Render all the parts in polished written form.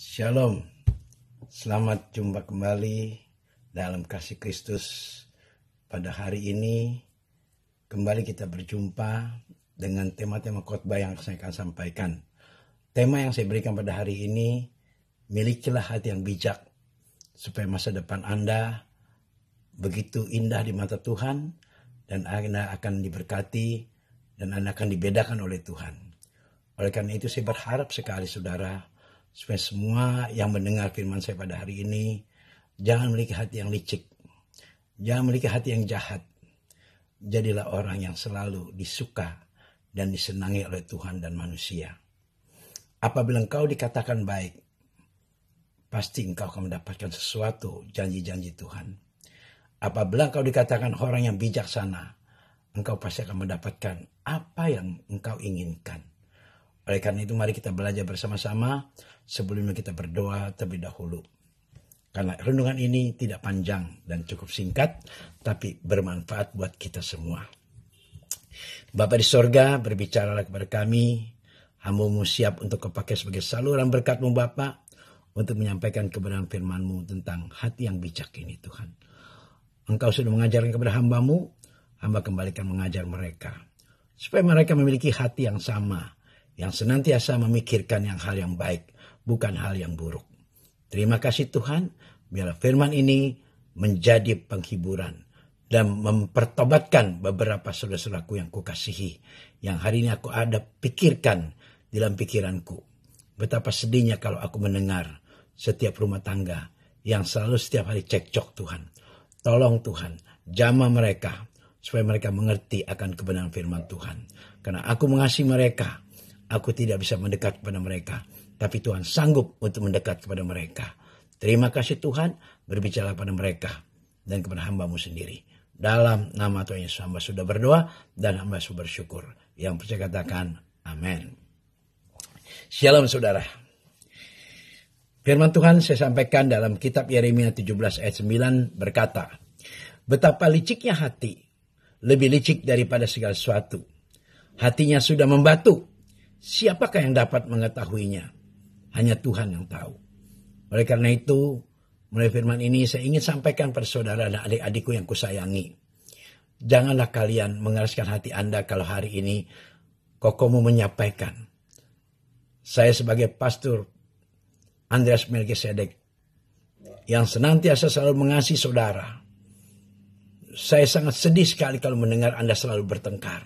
Shalom, selamat jumpa kembali dalam kasih Kristus. Pada hari ini kembali kita berjumpa dengan tema-tema khotbah yang saya akan sampaikan. Tema yang saya berikan pada hari ini, milikilah hati yang bijak, supaya masa depan Anda begitu indah di mata Tuhan, dan Anda akan diberkati, dan Anda akan dibedakan oleh Tuhan. Oleh karena itu saya berharap sekali saudara, supaya semua yang mendengar firman saya pada hari ini, jangan memiliki hati yang licik, jangan memiliki hati yang jahat. Jadilah orang yang selalu disuka dan disenangi oleh Tuhan dan manusia. Apabila engkau dikatakan baik, pasti engkau akan mendapatkan sesuatu janji-janji Tuhan. Apabila engkau dikatakan orang yang bijaksana, engkau pasti akan mendapatkan apa yang engkau inginkan. Oleh karena itu mari kita belajar bersama-sama sebelumnya kita berdoa terlebih dahulu. Karena renungan ini tidak panjang dan cukup singkat, tapi bermanfaat buat kita semua. Bapa di sorga, berbicaralah kepada kami. Hamba-Mu siap untuk Kau pakai sebagai saluran berkat-Mu Bapa, untuk menyampaikan kebenaran firman-Mu tentang hati yang bijak ini Tuhan. Engkau sudah mengajarkan kepada hamba-Mu, hamba kembalikan mengajar mereka. Supaya mereka memiliki hati yang sama, yang senantiasa memikirkan hal yang baik, bukan hal yang buruk. Terima kasih Tuhan, biarlah firman ini menjadi penghiburan dan mempertobatkan beberapa saudara-saudaraku yang kukasihi, yang hari ini aku ada pikirkan dalam pikiranku. Betapa sedihnya kalau aku mendengar setiap rumah tangga yang selalu setiap hari cekcok Tuhan. Tolong Tuhan, jamah mereka supaya mereka mengerti akan kebenaran firman Tuhan. Karena aku mengasihi mereka, aku tidak bisa mendekat kepada mereka, tapi Tuhan sanggup untuk mendekat kepada mereka. Terima kasih Tuhan, berbicara pada mereka dan kepada hamba-Mu sendiri. Dalam nama Tuhan Yesus hamba sudah berdoa dan hamba sudah bersyukur. Yang percaya katakan amin. Shalom saudara. Firman Tuhan saya sampaikan dalam kitab Yeremia 17 ayat 9 berkata, betapa liciknya hati, lebih licik daripada segala sesuatu. Hatinya sudah membatu. Siapakah yang dapat mengetahuinya? Hanya Tuhan yang tahu. Oleh karena itu, melalui firman ini saya ingin sampaikan pada saudara dan adik-adikku yang kusayangi. Janganlah kalian mengeraskan hati Anda kalau hari ini kokomu menyampaikan. Saya sebagai pastor Andreas Melkisedek yang senantiasa selalu mengasihi saudara. Saya sangat sedih sekali kalau mendengar Anda selalu bertengkar.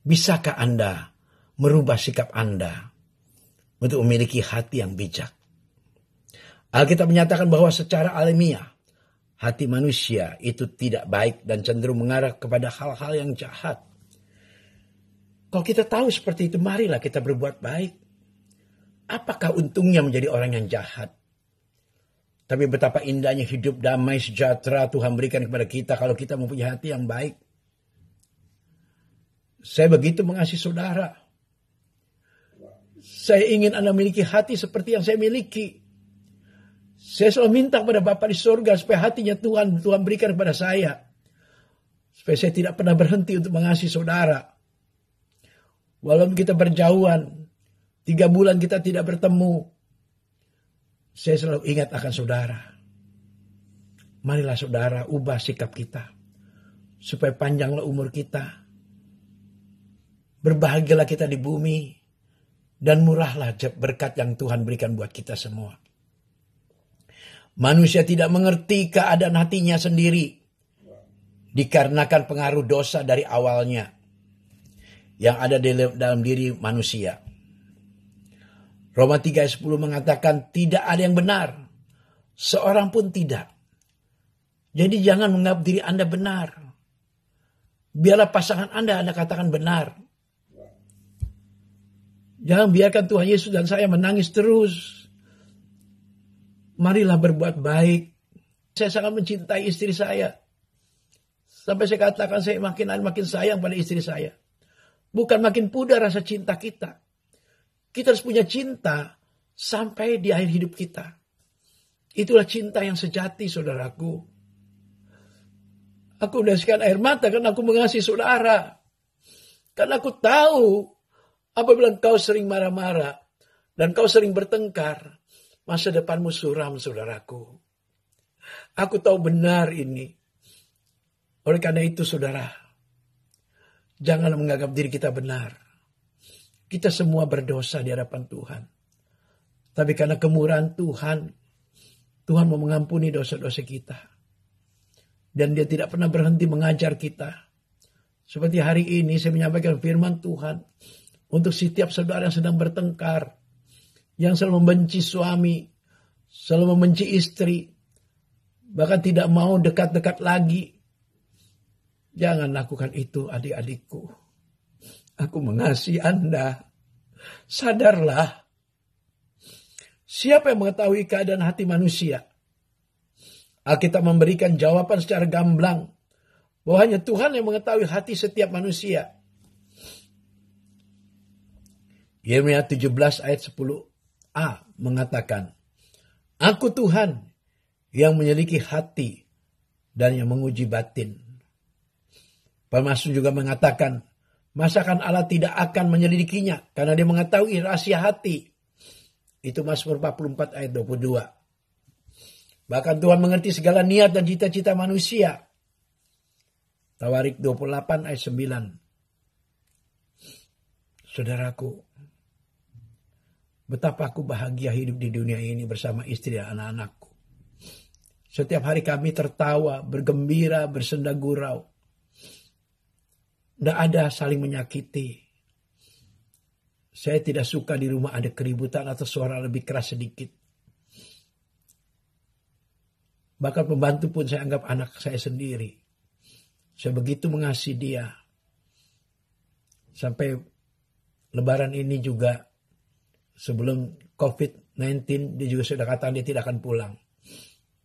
Bisakah Anda merubah sikap Anda untuk memiliki hati yang bijak? Alkitab menyatakan bahwa secara alamiah hati manusia itu tidak baik dan cenderung mengarah kepada hal-hal yang jahat. Kalau kita tahu seperti itu, marilah kita berbuat baik. Apakah untungnya menjadi orang yang jahat? Tapi betapa indahnya hidup damai sejahtera Tuhan berikan kepada kita kalau kita mempunyai hati yang baik. Saya begitu mengasihi saudara. Saya ingin Anda memiliki hati seperti yang saya miliki. Saya selalu minta kepada Bapa di surga supaya hatinya Tuhan berikan kepada saya. Supaya saya tidak pernah berhenti untuk mengasihi saudara. Walaupun kita berjauhan, 3 bulan kita tidak bertemu, saya selalu ingat akan saudara. Marilah saudara ubah sikap kita. Supaya panjanglah umur kita. Berbahagialah kita di bumi. Dan murahlah berkat yang Tuhan berikan buat kita semua. Manusia tidak mengerti keadaan hatinya sendiri. Dikarenakan pengaruh dosa dari awalnya. Yang ada dalam diri manusia. Roma 3 ayat 10 mengatakan tidak ada yang benar. Seorang pun tidak. Jadi jangan menganggap diri Anda benar. Biarlah pasangan Anda katakan benar. Jangan biarkan Tuhan Yesus dan saya menangis terus. Marilah berbuat baik. Saya sangat mencintai istri saya. Sampai saya katakan saya makin sayang pada istri saya. Bukan makin pudar rasa cinta kita. Kita harus punya cinta sampai di akhir hidup kita. Itulah cinta yang sejati saudaraku. Aku meneteskan air mata karena aku mengasihi saudara. Karena aku tahu apabila engkau sering marah-marah dan kau sering bertengkar, Masa depanmu suram, saudaraku. Aku tahu benar ini. Oleh karena itu, saudara, janganlah menganggap diri kita benar. Kita semua berdosa di hadapan Tuhan. Tapi karena kemurahan Tuhan, Tuhan mau mengampuni dosa-dosa kita. Dan Dia tidak pernah berhenti mengajar kita. Seperti hari ini saya menyampaikan firman Tuhan untuk setiap saudara yang sedang bertengkar, yang selalu membenci suami, selalu membenci istri, bahkan tidak mau dekat-dekat lagi. Jangan lakukan itu, adik-adikku. Aku mengasihi Anda. Sadarlah. Siapa yang mengetahui keadaan hati manusia? Alkitab memberikan jawaban secara gamblang bahwa hanya Tuhan yang mengetahui hati setiap manusia. Yeremia 17 ayat 10a mengatakan, Aku Tuhan yang menyelidiki hati dan yang menguji batin. Pemasmur juga mengatakan, masakan Allah tidak akan menyelidikinya karena Dia mengetahui rahasia hati. Itu Mazmur 44 ayat 22. Bahkan Tuhan mengerti segala niat dan cita-cita manusia. Tawarik 28 ayat 9. Saudaraku, betapa aku bahagia hidup di dunia ini bersama istri dan anak-anakku. Setiap hari kami tertawa, bergembira, bersenda gurau. Tidak ada saling menyakiti. Saya tidak suka di rumah ada keributan atau suara lebih keras sedikit. Bahkan pembantu pun saya anggap anak saya sendiri. Saya begitu mengasihi dia. Sampai lebaran ini juga sebelum COVID-19 dia juga sudah katakan dia tidak akan pulang.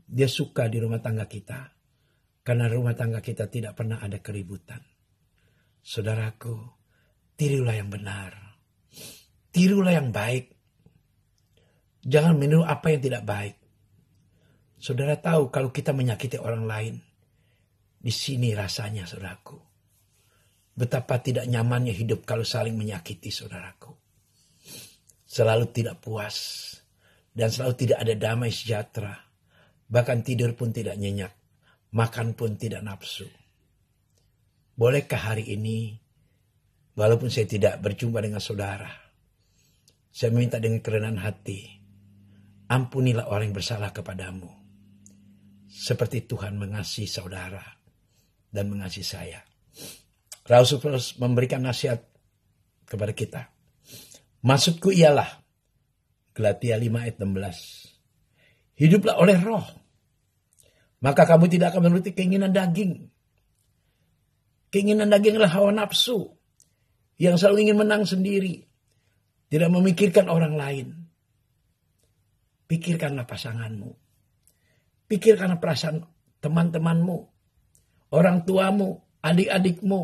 Dia suka di rumah tangga kita. Karena rumah tangga kita tidak pernah ada keributan. Saudaraku, tirulah yang benar. Tirulah yang baik. Jangan meniru apa yang tidak baik. Saudara tahu kalau kita menyakiti orang lain. Di sini rasanya, saudaraku. Betapa tidak nyamannya hidup kalau saling menyakiti, saudaraku. Selalu tidak puas. Dan selalu tidak ada damai sejahtera. Bahkan tidur pun tidak nyenyak. Makan pun tidak nafsu. Bolehkah hari ini, walaupun saya tidak berjumpa dengan saudara, saya minta dengan kerendahan hati, ampunilah orang yang bersalah kepadamu. Seperti Tuhan mengasihi saudara dan mengasihi saya. Rasul Paulus memberikan nasihat kepada kita. Maksudku ialah, Galatia 5 ayat 16. Hiduplah oleh roh. Maka kamu tidak akan menuruti keinginan daging. Keinginan daging adalah hawa nafsu. Yang selalu ingin menang sendiri. Tidak memikirkan orang lain. Pikirkanlah pasanganmu. Pikirkanlah perasaan teman-temanmu. Orang tuamu. Adik-adikmu.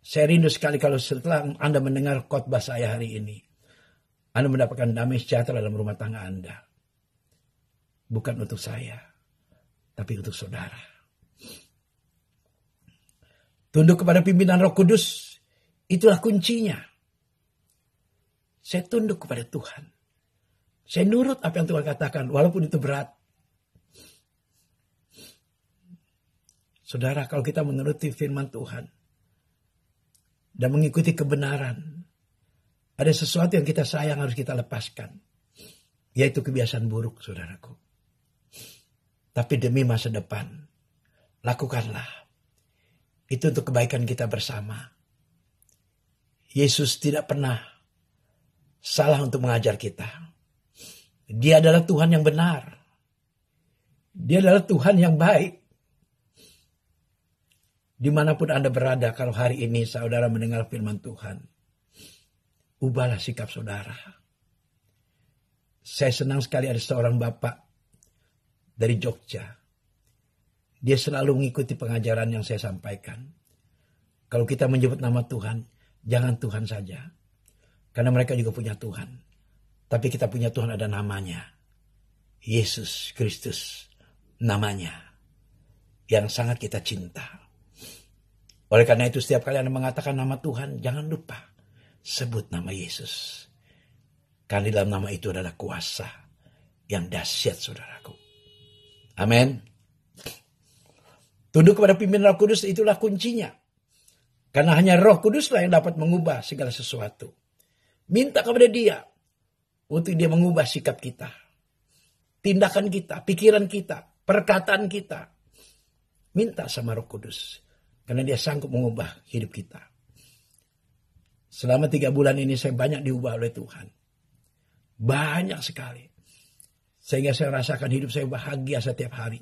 Saya rindu sekali kalau setelah Anda mendengar khotbah saya hari ini. Anda mendapatkan damai sejahtera dalam rumah tangga Anda. Bukan untuk saya. Tapi untuk saudara. Tunduk kepada pimpinan Roh Kudus. Itulah kuncinya. Saya tunduk kepada Tuhan. Saya nurut apa yang Tuhan katakan. Walaupun itu berat. Saudara, kalau kita menuruti firman Tuhan. Dan mengikuti kebenaran. Ada sesuatu yang kita sayang harus kita lepaskan. Yaitu kebiasaan buruk, saudaraku. Tapi demi masa depan. Lakukanlah. Itu untuk kebaikan kita bersama. Yesus tidak pernah salah untuk mengajar kita. Dia adalah Tuhan yang benar. Dia adalah Tuhan yang baik. Dimanapun Anda berada, kalau hari ini saudara mendengar firman Tuhan, ubahlah sikap saudara. Saya senang sekali ada seorang bapak dari Jogja. Dia selalu mengikuti pengajaran yang saya sampaikan. Kalau kita menyebut nama Tuhan, jangan Tuhan saja. Karena mereka juga punya Tuhan. Tapi kita punya Tuhan ada namanya. Yesus Kristus namanya. Yang sangat kita cinta. Oleh karena itu setiap kali Anda mengatakan nama Tuhan, jangan lupa sebut nama Yesus. Karena di dalam nama itu adalah kuasa yang dahsyat, saudaraku. Amin. Tunduk kepada pimpinan Roh Kudus, itulah kuncinya. Karena hanya Roh Kuduslah yang dapat mengubah segala sesuatu. Minta kepada Dia untuk Dia mengubah sikap kita, tindakan kita, pikiran kita, perkataan kita. Minta sama Roh Kudus. Karena Dia sanggup mengubah hidup kita. Selama 3 bulan ini saya banyak diubah oleh Tuhan. Banyak sekali. Sehingga saya rasakan hidup saya bahagia setiap hari.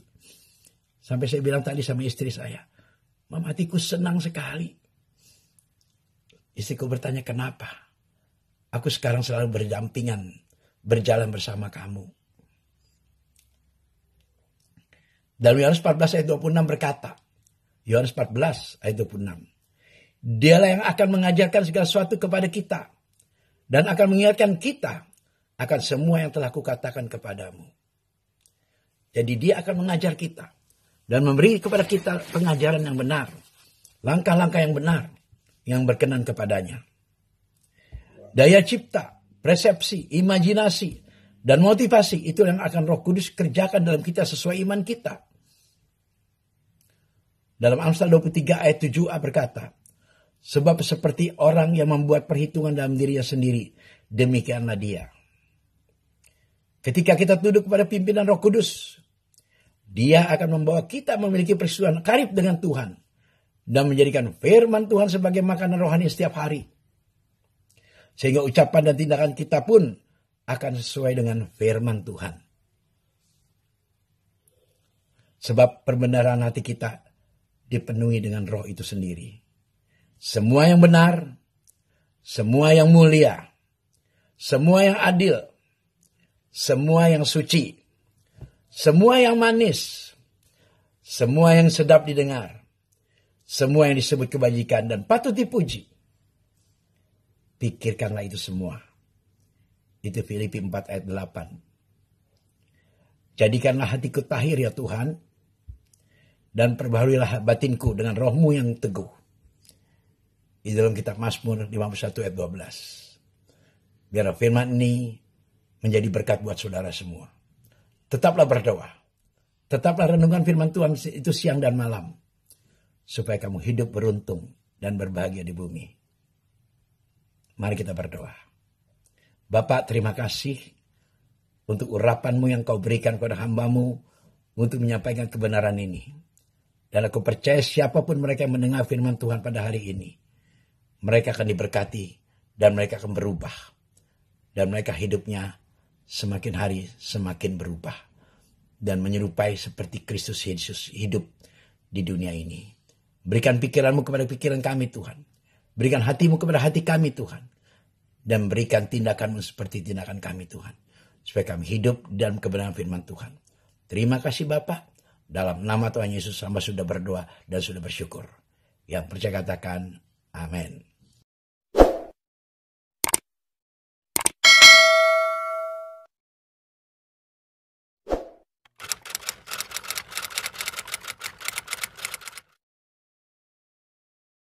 Sampai saya bilang tadi sama istri saya, Mama, hatiku senang sekali. Istriku bertanya, kenapa? Aku sekarang selalu berdampingan, berjalan bersama kamu. Dalam Yohanes 14 ayat 26 berkata, Yohanes 14 ayat 26. Dialah yang akan mengajarkan segala sesuatu kepada kita. Dan akan mengingatkan kita akan semua yang telah kukatakan kepadamu. Jadi Dia akan mengajar kita. Dan memberi kepada kita pengajaran yang benar. Langkah-langkah yang benar. Yang berkenan kepadanya. Daya cipta, persepsi, imajinasi, dan motivasi. Itu yang akan Roh Kudus kerjakan dalam kita sesuai iman kita. Dalam Amsal 23 ayat 7a berkata, sebab seperti orang yang membuat perhitungan dalam dirinya sendiri, demikianlah dia. Ketika kita tunduk kepada pimpinan Roh Kudus, Dia akan membawa kita memiliki persekutuan karib dengan Tuhan. Dan menjadikan firman Tuhan sebagai makanan rohani setiap hari. Sehingga ucapan dan tindakan kita pun akan sesuai dengan firman Tuhan. Sebab perbenaran hati kita dipenuhi dengan roh itu sendiri. Semua yang benar, semua yang mulia, semua yang adil, semua yang suci, semua yang manis, semua yang sedap didengar, semua yang disebut kebajikan dan patut dipuji. Pikirkanlah itu semua. Itu Filipi 4 ayat 8. Jadikanlah hatiku tahir ya Tuhan, dan perbaharuilah batinku dengan rohmu yang teguh. Di dalam kitab Mazmur 51 ayat 12. Biar firman ini menjadi berkat buat saudara semua. Tetaplah berdoa. Tetaplah renungkan firman Tuhan itu siang dan malam. Supaya kamu hidup beruntung dan berbahagia di bumi. Mari kita berdoa. Bapak, terima kasih untuk urapan-Mu yang Kau berikan kepada hamba-Mu untuk menyampaikan kebenaran ini. Dan aku percaya siapapun mereka yang mendengar firman Tuhan pada hari ini, mereka akan diberkati dan mereka akan berubah. Dan mereka hidupnya semakin hari semakin berubah. Dan menyerupai seperti Kristus Yesus hidup di dunia ini. Berikan pikiran-Mu kepada pikiran kami Tuhan. Berikan hati-Mu kepada hati kami Tuhan. Dan berikan tindakan-Mu seperti tindakan kami Tuhan. Supaya kami hidup dalam kebenaran firman Tuhan. Terima kasih Bapak. Dalam nama Tuhan Yesus hamba sudah berdoa dan sudah bersyukur. Yang percaya katakan amin.